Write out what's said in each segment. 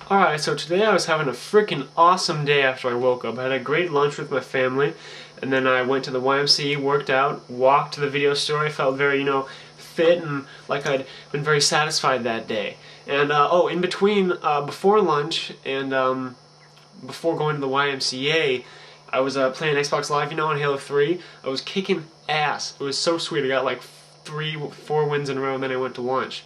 Alright, so today I was having a freaking awesome day after I woke up. I had a great lunch with my family, and then I went to the YMCA, worked out, walked to the video store. I felt very, fit and like I'd been very satisfied that day. And, in between, before lunch and before going to the YMCA, I was playing Xbox Live, on Halo 3. I was kicking ass. It was so sweet. I got like 4 wins in a row, and then I went to lunch.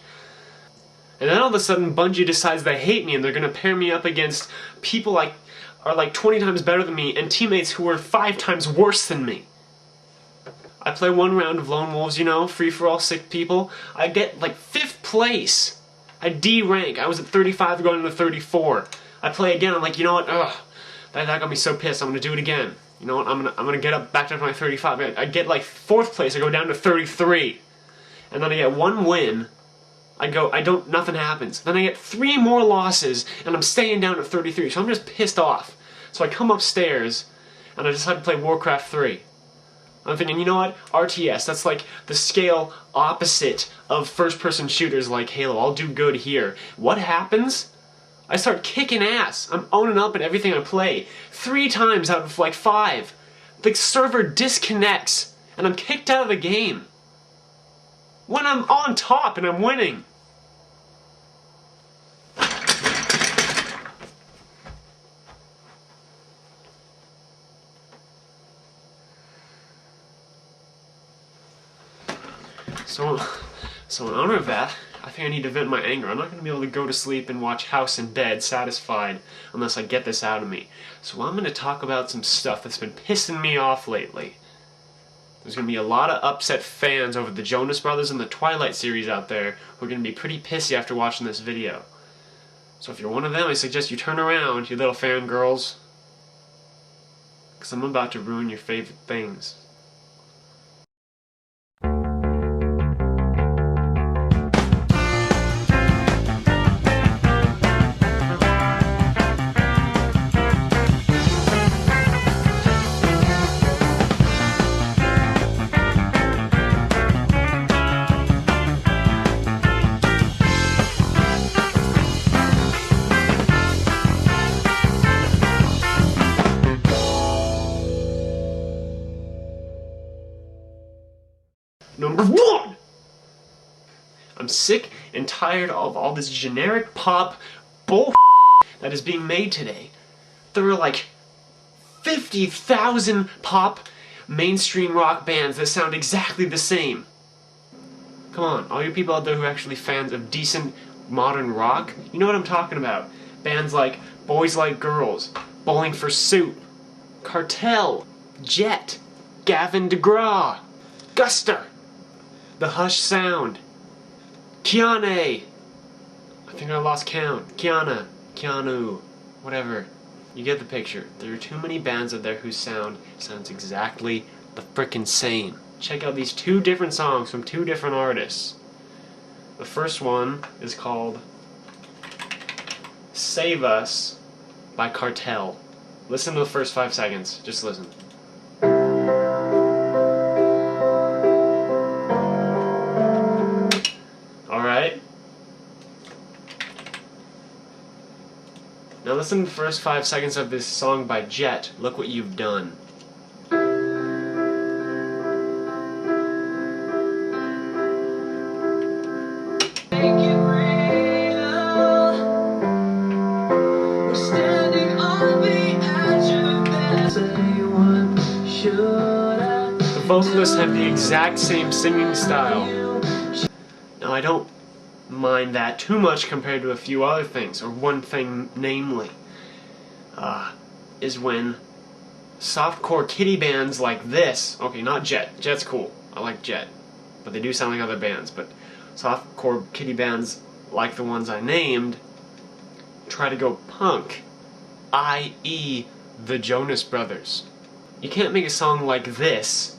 And then all of a sudden, Bungie decides they hate me and they're going to pair me up against people are like 20 times better than me and teammates who are 5 times worse than me. I play one round of Lone Wolves, free-for-all, sick people. I get like 5th place. I D rank. I was at 35 going to 34. I play again. I'm like, you know what? Ugh, that got me so pissed. I'm going to do it again. You know what? I'm gonna get up back to my 35. I get like 4th place. I go down to 33. And then I get 1 win. Nothing happens. Then I get 3 more losses, and I'm staying down at 33, so I'm just pissed off. So I come upstairs, and I decide to play Warcraft 3. I'm thinking, you know what? RTS, that's like the scale opposite of first-person shooters like Halo. I'll do good here. What happens? I start kicking ass. I'm owning up at everything I play. 3 times out of like 5. The server disconnects, and I'm kicked out of the game. When I'm on top and I'm winning. So in honor of that, I think I need to vent my anger. I'm not going to be able to go to sleep and watch House in bed satisfied unless I get this out of me. So I'm going to talk about some stuff that's been pissing me off lately. There's going to be a lot of upset fans over the Jonas Brothers and the Twilight series out there who are going to be pretty pissy after watching this video. So if you're one of them, I suggest you turn around, you little fangirls. Because I'm about to ruin your favorite things. Number 1! I'm sick and tired of all this generic pop bull that is being made today. There are like 50,000 pop mainstream rock bands that sound exactly the same. Come on, all you people out there who are actually fans of decent modern rock, you know what I'm talking about. Bands like Boys Like Girls, Bowling for Soup, Cartel, Jet, Gavin DeGraw, Guster, The Hush Sound, Kiane, I think I lost count, Kiana, Keanu, whatever. You get the picture. There are too many bands out there whose sound sounds exactly the frickin' same. Check out these 2 different songs from 2 different artists. The first one is called Save Us by Cartel. Listen to the first 5 seconds. Just listen. Alright? Now listen to the first 5 seconds of this song by Jet. Look what you've done. The vocalists have the exact same singing style. Now I don't mind that too much compared to a few other things, or one thing namely, is when softcore kiddie bands like this, okay, not Jet, Jet's cool, I like Jet, but they do sound like other bands, but softcore kiddie bands like the ones I named try to go punk, i.e. the Jonas Brothers. You can't make a song like this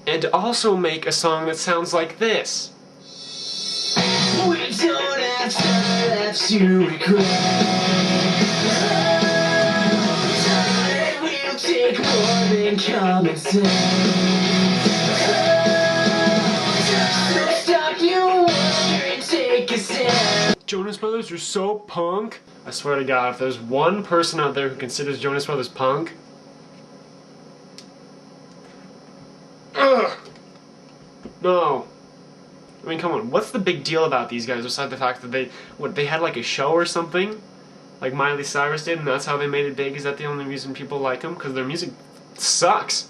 and also make a song that sounds like this. We don't have that you regret. Time will take more than common sense. So stop your wonder and take a step. Jonas Brothers are so punk. I swear to God, if there's one person out there who considers Jonas Brothers punk, ugh, no. I mean, come on, what's the big deal about these guys besides the fact that they had like a show or something? Like Miley Cyrus did, and that's how they made it big? Is that the only reason people like them? Because their music sucks.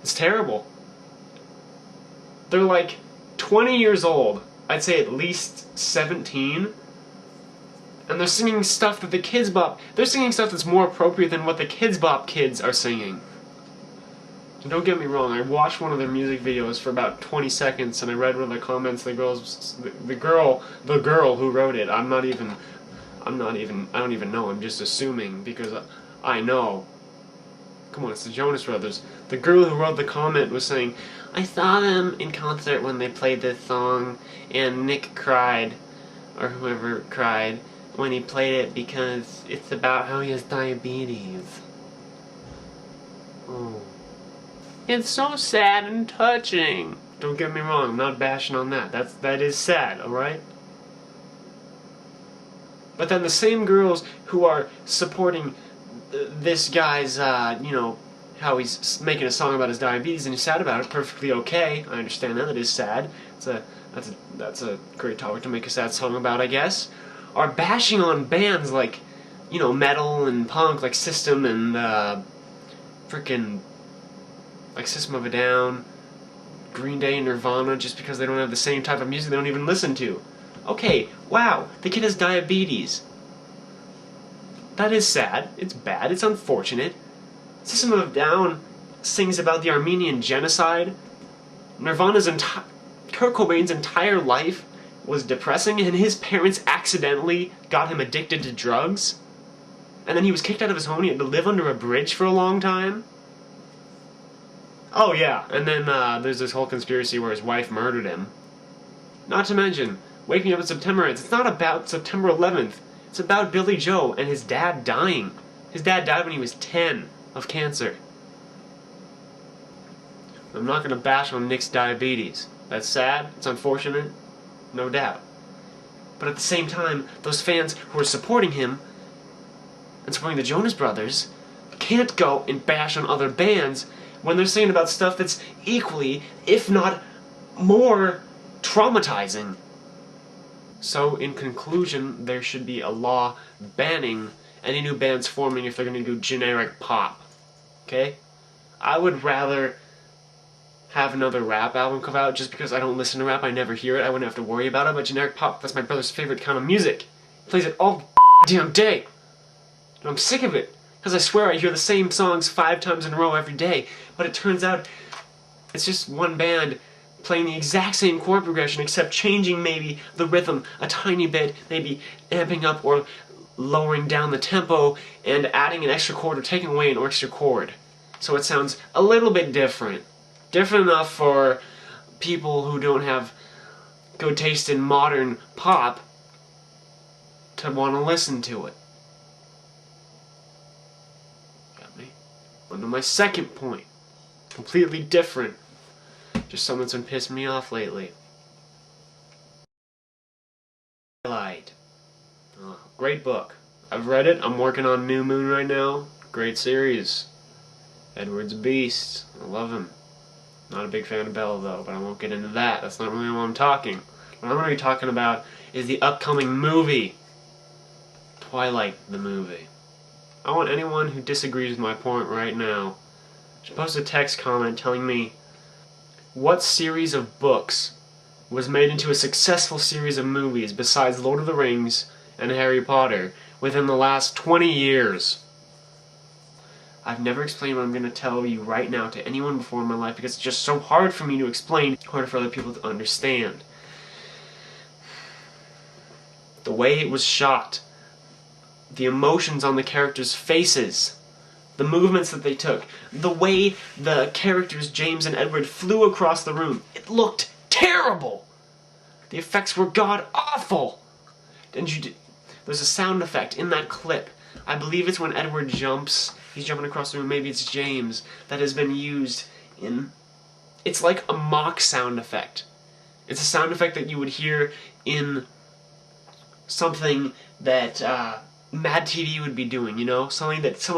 It's terrible. They're like 20 years old. I'd say at least 17. And they're singing stuff that the Kids Bop... They're singing stuff that's more appropriate than what the Kids Bop kids are singing. And don't get me wrong, I watched one of their music videos for about 20 seconds and I read one of the comments, the girl who wrote it. I don't even know, I'm just assuming because I know. Come on, it's the Jonas Brothers. The girl who wrote the comment was saying, I saw them in concert when they played this song and Nick cried, or whoever cried, when he played it because it's about how he has diabetes. Oh. It's so sad and touching. Don't get me wrong, I'm not bashing on that. That is sad, alright? But then the same girls who are supporting this guy's, you know, how he's making a song about his diabetes and he's sad about it, perfectly okay. I understand that, that is sad. That's a great topic to make a sad song about, I guess. Are bashing on bands like, you know, metal and punk, like System and, frickin', like System of a Down, Green Day and Nirvana, just because they don't have the same type of music they don't even listen to. Okay, wow, the kid has diabetes. That is sad, it's bad, it's unfortunate. System of a Down sings about the Armenian genocide. Kurt Cobain's entire life was depressing, and his parents accidentally got him addicted to drugs. And then he was kicked out of his home and he had to live under a bridge for a long time. Oh yeah, and then there's this whole conspiracy where his wife murdered him. Not to mention, waking up on September 8th, it's not about September 11th. It's about Billy Joe and his dad dying. His dad died when he was 10 of cancer. I'm not going to bash on Nick's diabetes. That's sad, it's unfortunate, no doubt. But at the same time, those fans who are supporting him and supporting the Jonas Brothers can't go and bash on other bands when they're singing about stuff that's equally, if not more, traumatizing. So, in conclusion, there should be a law banning any new bands forming if they're going to do generic pop. Okay? I would rather have another rap album come out just because I don't listen to rap, I never hear it, I wouldn't have to worry about it, but generic pop, that's my brother's favorite kind of music. He plays it all damn day. And I'm sick of it. Because I swear I hear the same songs 5 times in a row every day, but it turns out it's just one band playing the exact same chord progression except changing maybe the rhythm a tiny bit, maybe amping up or lowering down the tempo and adding an extra chord or taking away an extra chord. So it sounds a little bit different. Different enough for people who don't have good taste in modern pop to want to listen to it. On to my second point. Completely different. Just something that's been pissing me off lately. Twilight. Oh, great book. I've read it. I'm working on New Moon right now. Great series. Edward's a beast. I love him. Not a big fan of Bella though, but I won't get into that. That's not really what I'm talking. What I'm going to be talking about is the upcoming movie. Twilight, the movie. I want anyone who disagrees with my point right now to post a text comment telling me what series of books was made into a successful series of movies besides Lord of the Rings and Harry Potter within the last 20 years. I've never explained what I'm going to tell you right now to anyone before in my life because it's just so hard for me to explain, harder for other people to understand. The way it was shot, the emotions on the characters' faces, the movements that they took, the way the characters, James and Edward, flew across the room. It looked terrible! The effects were god-awful! And there's a sound effect in that clip. I believe it's when Edward jumps, he's jumping across the room, maybe it's James, that has been used in... It's like a mock sound effect. It's a sound effect that you would hear in something that Mad TV would be doing, you know? Something that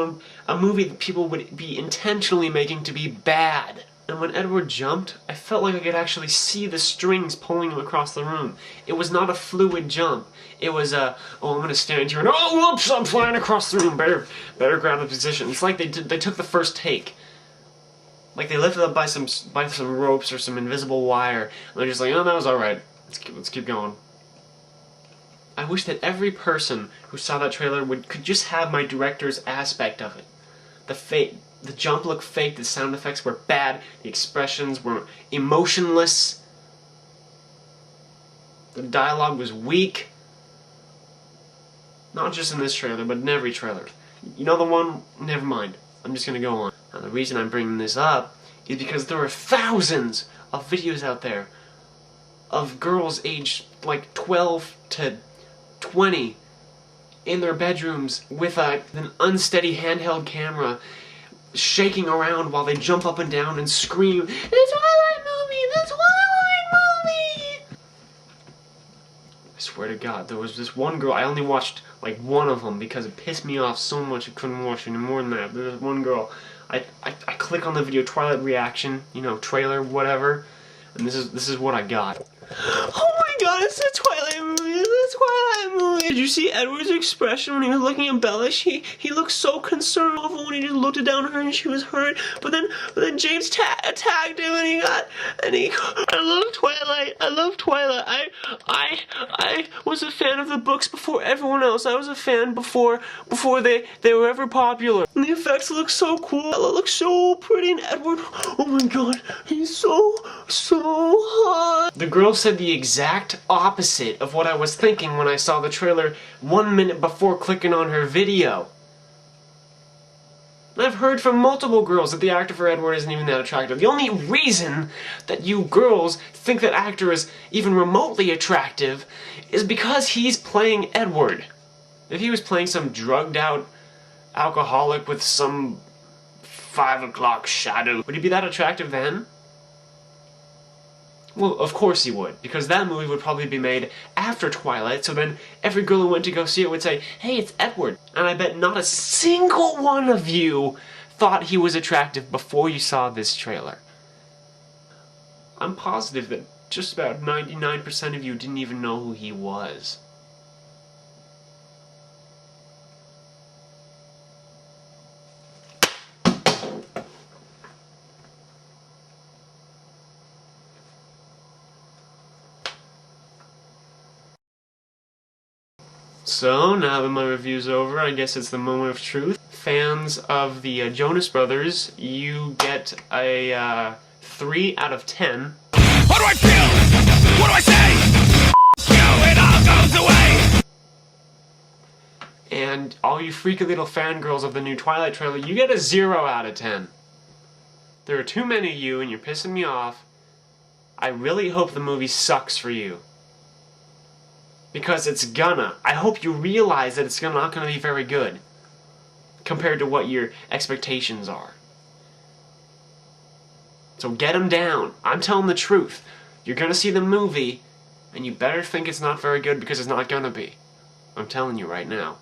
a movie that people would be intentionally making to be bad. And when Edward jumped, I felt like I could actually see the strings pulling him across the room. It was not a fluid jump. It was a, oh, I'm gonna stand here and, oh, whoops, I'm flying across the room. Better grab the position. It's like they took the first take. Like they lifted up by some ropes or some invisible wire, and they're just like, oh, that was alright. Let's keep going. I wish that every person who saw that trailer could just have my director's aspect of it. The jump looked fake, the sound effects were bad, the expressions were emotionless, the dialogue was weak. Not just in this trailer, but in every trailer. You know the one? Never mind. I'm just gonna go on. Now the reason I'm bringing this up is because there are thousands of videos out there of girls aged like 12 to 20 in their bedrooms with an unsteady handheld camera shaking around while they jump up and down and scream, "The Twilight movie! The Twilight movie!" I swear to God, there was this one girl, I only watched like one of them because it pissed me off so much I couldn't watch any more than that. There was one girl, I click on the video Twilight reaction, you know, trailer, whatever, and this is what I got. Oh my God, it's the Twilight movie! It's the Twilight movie! Did you see Edward's expression when he was looking at Bella? He looked so concerned when he just looked down at her and she was hurt. But then James attacked him and he. I love Twilight. I love Twilight. I was a fan of the books before everyone else. I was a fan before they were ever popular. And the effects look so cool. Bella looks so pretty, and Edward, oh my God, he's so hot. The girl said the exact opposite of what I was thinking when I saw the trailer 1 minute before clicking on her video. And I've heard from multiple girls that the actor for Edward isn't even that attractive. The only reason that you girls think that actor is even remotely attractive is because he's playing Edward. If he was playing some drugged out alcoholic with some 5 o'clock shadow, would he be that attractive then? Well, of course he would, because that movie would probably be made after Twilight, so then every girl who went to go see it would say, hey, it's Edward. And I bet not a single one of you thought he was attractive before you saw this trailer. I'm positive that just about 99% of you didn't even know who he was. So, now that my review's over, I guess it's the moment of truth. Fans of the Jonas Brothers, you get a 3 out of 10. How do I feel? What do I say? You, it all goes away! And all you freaky little fangirls of the new Twilight trailer, you get a 0 out of 10. There are too many of you and you're pissing me off. I really hope the movie sucks for you. Because it's gonna. I hope you realize that it's not gonna be very good compared to what your expectations are. So get them down. I'm telling the truth. You're gonna see the movie, and you better think it's not very good because it's not gonna be. I'm telling you right now.